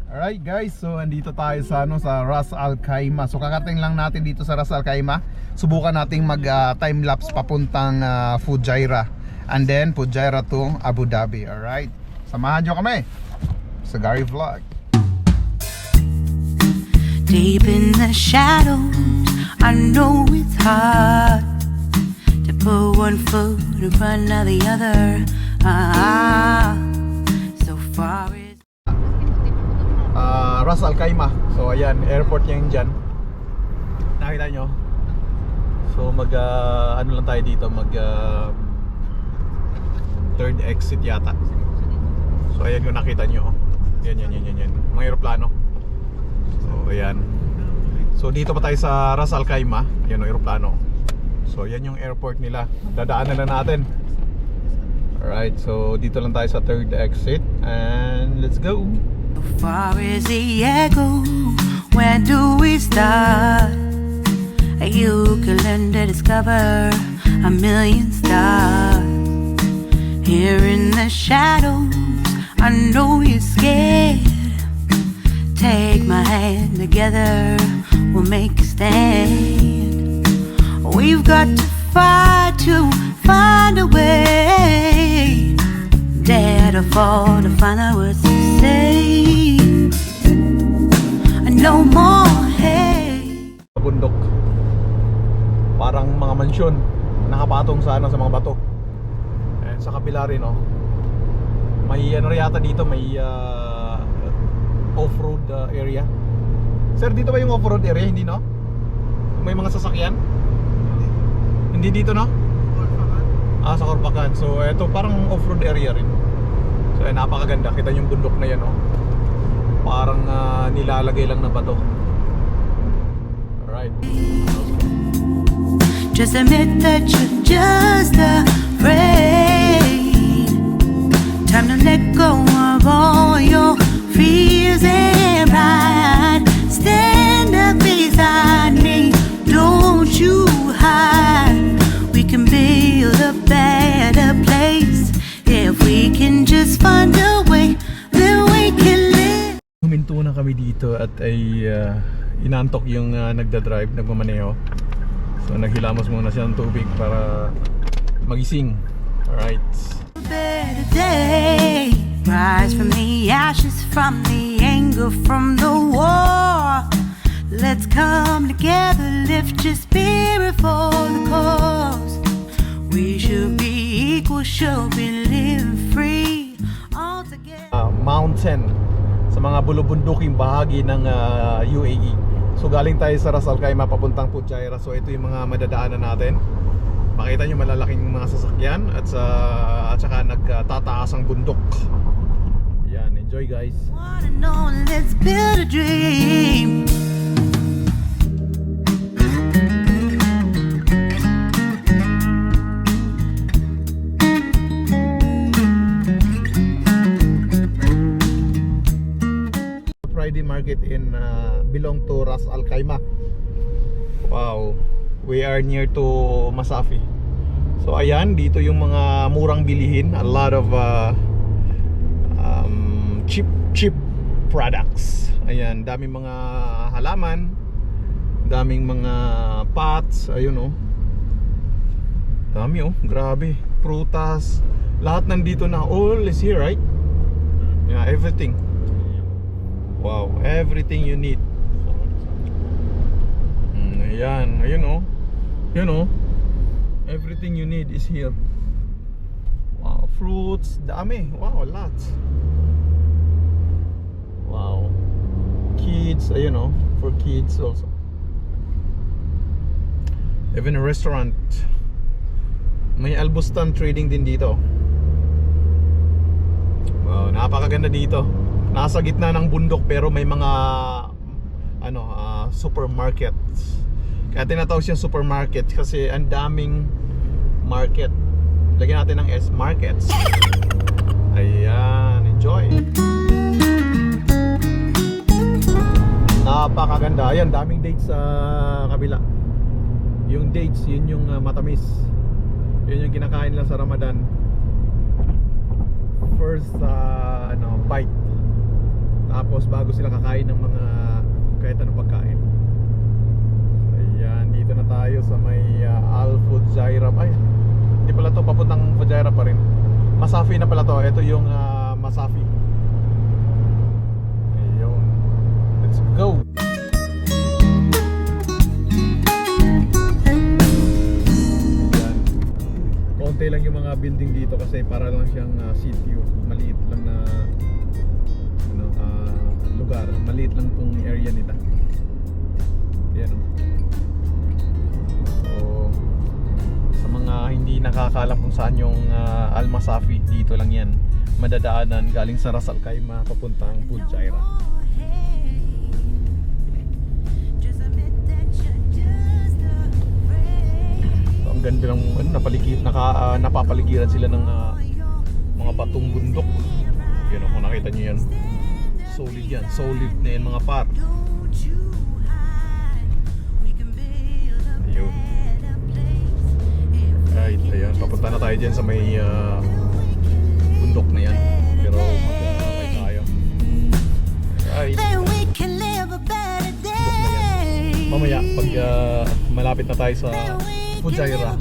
Alright guys, so andito tayo sa sa Ras Al Khaimah. So kakarating lang natin dito sa Ras Al Khaimah. Subukan nating mag time lapse papuntang Fujairah, and then Fujairah to Abu Dhabi. Alright, samahan nyo kami sa Gary Vlog. Deep in the shadows, I know it's hard to put one foot in front of the other. So far it's Ras Al Khaimah. So ayan, airport niya yung dyan. Nakita nyo? So mag ano lang tayo dito, mag third exit yata. So ayan yung nakita nyo. Yan. Mga aeroplano. So ayan. So dito pa tayo sa Ras Al Khaimah. Ayan yung aeroplano. So yan yung airport nila. Dadaanan na natin. Alright, so dito lang tayo sa third exit. And let's go. so far as the echo. Where do we start? You can learn to discover a million stars. Here in the shadows, I know you're scared. Take my hand, together we'll make a stand. We've got to fight to find a way. Dare to fall to find out what to say. No more hate. Bundok. Parang mga mansyon nakapatong sa sa mga bato. And sa kabila rin, oh. May ano yata dito, may off-road area. Sir, dito ba yung off-road area? Hindi, no? May mga sasakyan? Hindi dito, no? Sa Corpacan. So ito parang off-road area rin. So napakaganda. Kita yung bundok na yan, oh. Parang nilalagay lang na bato. Alright. Just admit that you're just afraid. Time to let go of all your fears and pride. Stand up beside me, don't you hide. We can build a better place if we can just find a way that we can live. Huminto na kami dito at ay inantok yung nagdadrive, nagmamaneho. So naghilamos muna siya ng tubig para magising. Alright. A better day. Rise from the ashes, from the anger, from the war. Let's come together, lift your spirit for the cause. We should be equal, should be living free all together. Mountain sa mga bulubunduking bahagi ng UAE. So galing tayo sa Ras Al Khaimah papuntang Fujairah. So ito yung mga madadaanan natin. Makita nyo malalaking mga sasakyan at saka nagtataas ang bundok. Yan, enjoy guys. Wanna know, let's build a dream. Friday market in belong to Ras Al Khaimah. Wow, we are near to Masafi. So ayan, dito yung mga murang bilihin. A lot of cheap products. Ayan, daming mga halaman, daming mga pots. Ayun, oh. Dami, oh, grabe. Prutas, lahat nandito na. All is here, right? Yeah, everything. Wow, everything you need. Ayan, ayun, oh. Yun, oh. Everything you need is here. Wow, fruits, dami. Wow, lots. Wow. Kids, ayun, oh. For kids also. Even a restaurant. May Albustan trading din dito. Wow, napakaganda dito. Nasa gitna ng bundok pero may mga supermarkets. Kaya tinatawag siyang supermarket kasi ang daming market. Lagyan natin ng S, markets. Ayan, enjoy. Napakaganda. Ayan, daming dates sa kabila. Yung dates, yun yung matamis. Yun yung kinakain nila sa Ramadan. First bite. Tapos bago sila kakain ng mga kahit anong pagkain. Ayan, dito na tayo sa may Al Fujairah. Ay, hindi pala to, papuntang Fujairah pa rin. Masafi na pala to. Ito yung Masafi. Ayun. Let's go. Ayan. Konti lang yung mga building dito kasi para lang siyang city. Maliit lang na lugar. Maliit lang tong area nila. Ayan o. So, sa mga hindi nakakaalam kung saan yung Al Masafi, dito lang yan. Madadaanan galing sa Ras Al Khaimah papuntang Fujairah. So, ang ganda ng napapaligiran sila ng mga batong bundok. Yun o, kung nakita nyo yan. Solid yan. Solid na yan mga par. Ayun. Right, ayan. Papunta na tayo dyan sa may bundok na yan. Pero mag-ride tayo. Right. Bundok na yan. Mamaya, pag malapit na tayo sa Fujairah,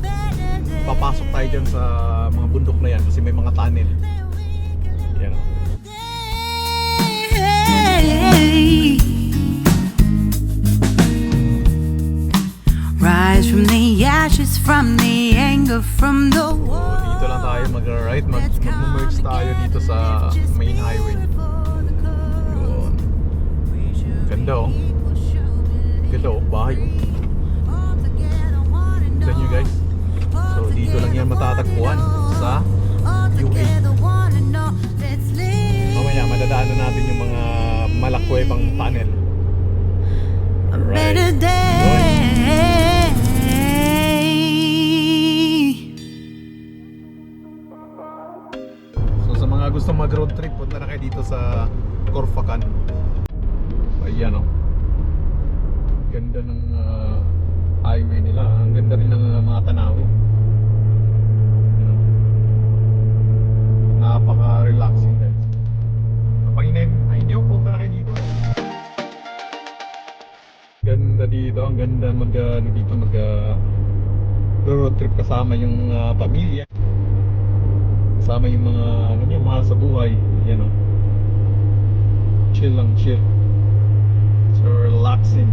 papasok tayo dyan sa mga bundok na yan kasi may mga tunnel. Ayan o. Rise from the ashes, from the anger, from the So, war. dito lang tayo mag-ride, mag-merge tayo dito sa main highway. Yun. Ganda oh. Ganda oh, bahay oh. Tignan nyo guys. So dito lang yan matatagpuan sa UAE. Mamaya madadaanan natin yung mga malakwebang tunnel. Better day. So sa mga gusto mag road trip, punta na kayo dito sa Corfacan. Ayan o. Ganda ng highway nila. Ang ganda rin ng mga tanawin. Napaka-relaxing guys. Napanginin. Ay hindi, punta na kayo dito. Ganda dito. Ang ganda dito road trip kasama yung pamilya. Kasama yung mga mahal sa buhay. Yan o. Chill lang, chill. So relaxing.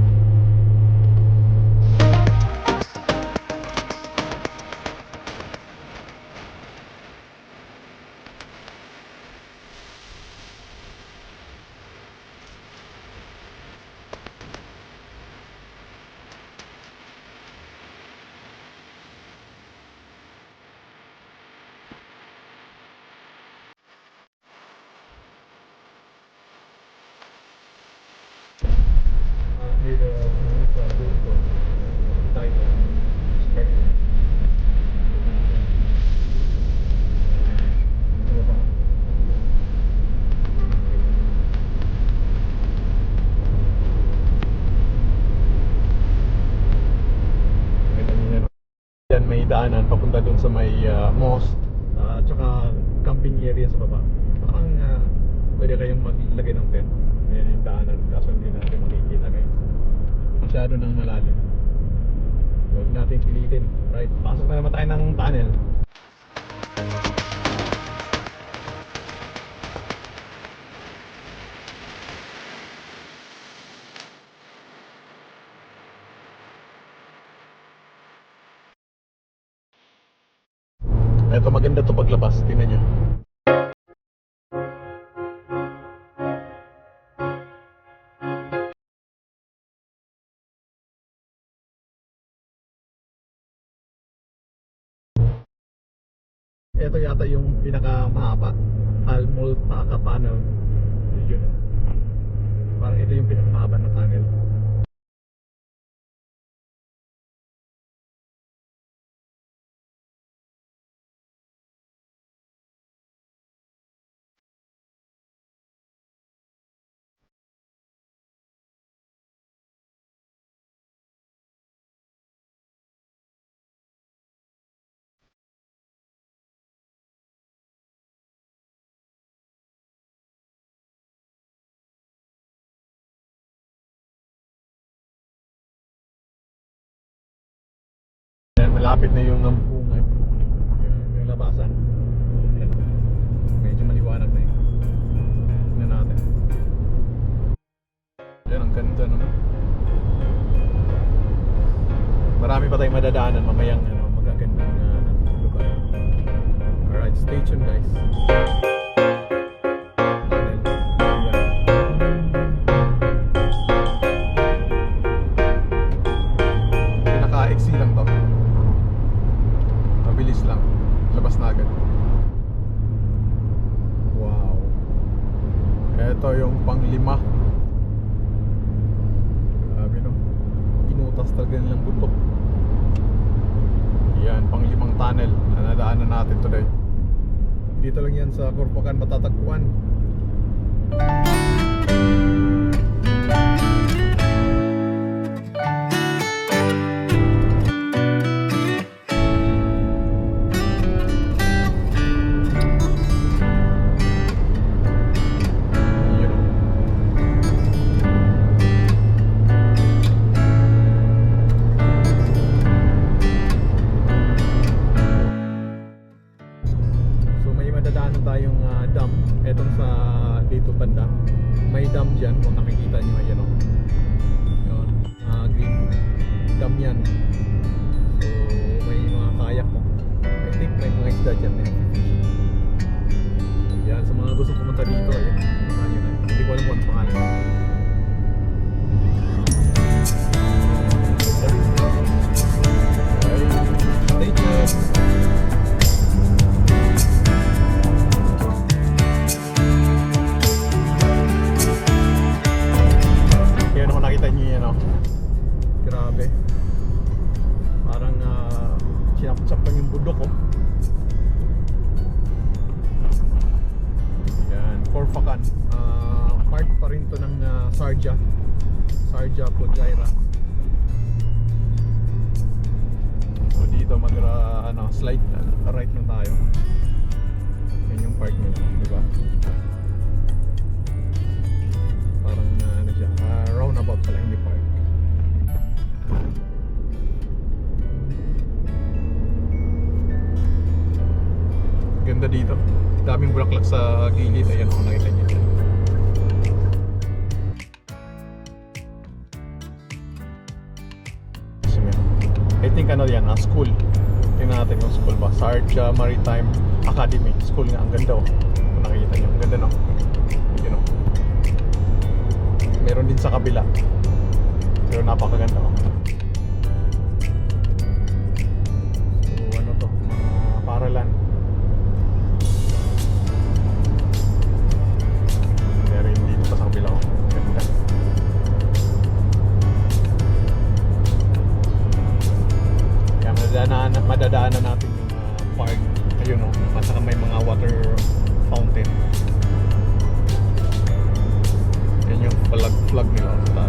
Yan may daanan papunta dun sa may mosque at saka camping area sa baba. Parang pwede kayong maglagay ng tent. Yan yung daanan kaso hindi natin makikita guys. Masyado nang malalim. Huwag natin pilitin. Right, pasok na naman tayo ng tunnel. Ito maganda to paglabas, tingnan nyo. Ito yata yung pinakamahaba. Almol Pakapanaw. Yun. Parang ito yung pinakamahaba na tunnel. malapit na yung bungad. Yung labasan. Ayan. Medyo maliwanag na yun. Tingnan natin. Ayan, ang ganda naman. Marami pa tayong madadaanan mamayang magagandang lugar. Alright, stay tuned guys. Pinaka-exi lang to. Mabilis lang. Labas na agad. Wow. Ito yung pang-5. Grabe no. Pinutas talaga nilang bundok. Yan, pang-5 tunnel na nadaanan natin today. Dito lang yan sa Corpocan matatagpuan. Yun o. So may madadaanan tayong dam. Etong sa dito banda. May dam dyan kung nakikita nyo. Ayan o. Yun. Green. Dam yan. So may mga kayak mo. I think may mga isda dyan. Yan. Sa mga gusto pumunta dito. Ayan. Puntahan nyo na. Hindi ko alam kung ano pangalan. Stay tuned. Yan ako nakita nyo yan oh. Grabe. Parang sinapsap lang yung bundok oh. Yan, Corpocan. Part pa rin to ng Sarja Pujaira. So dito slide right lang tayo. Yan yung park nila, di ba? Parang ano siya, roundabout pala, hindi park. Ganda dito. Daming bulaklak sa gilid. Ayan kung nakita niyo dyan. I think ano yan, school. Tingnan natin yung school ba. Sarja Maritime Academy. School nga, ang ganda oh. Kung nakikita niyo, ang ganda no. Yun oh. Meron din sa kabila. Pero napakaganda oh. So ano to, mga paralan. Meron dito pa sa kabila oh. Ganda. Kaya madadaanan natin yung park. Ayun oh, at saka may mga water fountain. Yan yung flag nila sa